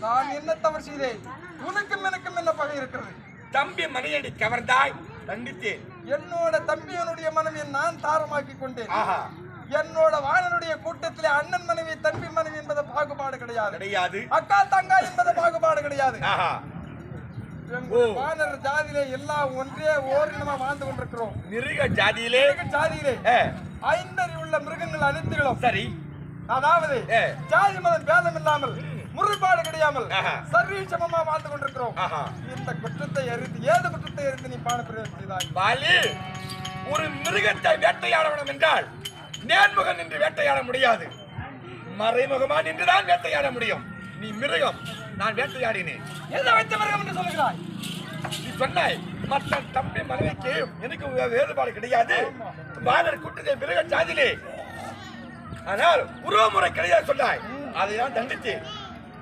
நான் என்ன தவறு செய்தேன்? உனக்கும் எனக்கும் என்ன பகை இருக்கிறது? தம்பி மணியடி கவர்ந்தாய், தண்டித்தேன். என்னோட தம்பியனுடைய மனைவியை நான் தாரமாக்கி கொண்டேன். ஆஹா, என்னோட வாணனுடைய கூட்டத்திலே அண்ணன் மனைவி தம்பி மனைவி என்பது பாகுபாடு கிடையாது. கிடையாது. அக்கா தங்கா என்பது பாகுபாடு கிடையாது. ஆஹா, வானர் ஜாதியிலே எல்லாம் ஒன்றே ஓரினமா வாழ்ந்து கொண்டிருக்கிறோம். மிருக ஜாதியிலே ஜாதியிலே ஐந்தறிவுள்ள மிருகங்கள் அனைத்துகளும் சரி, அதாவது ஜாதி மதம் பேதம் இல்லாமல் முறைப்பாடு கிடையாமல் சர்வீசமமா வாழ்ந்து கொண்டிருக்கிறோம். இந்த குற்றத்தை அறிந்து ஏது குற்றத்தை அறிந்து நீ பான பிரயோகம் செய்தாய்? பாலி, ஒரு மிருகத்தை வேட்டையாட வேண்டும் என்றால் நேர்முகம் நின்று வேட்டையாட முடியாது, மறைமுகமா நின்றுதான் வேட்டையாட முடியும். நீ மிருகம், நான் வேட்டையாடினேன். எதை வைத்த மிருகம் என்று சொல்லுகிறாய்? நீ சொன்னாய் மற்ற தம்பி மனைவிக்கு எனக்கு வேறுபாடு கிடையாது, வானர் கூட்டத்தை மிருக ஜாதியிலே, ஆனால் உருவமுறை கிடையாது சொன்னாய். அதை நான் தண்டித்தேன்.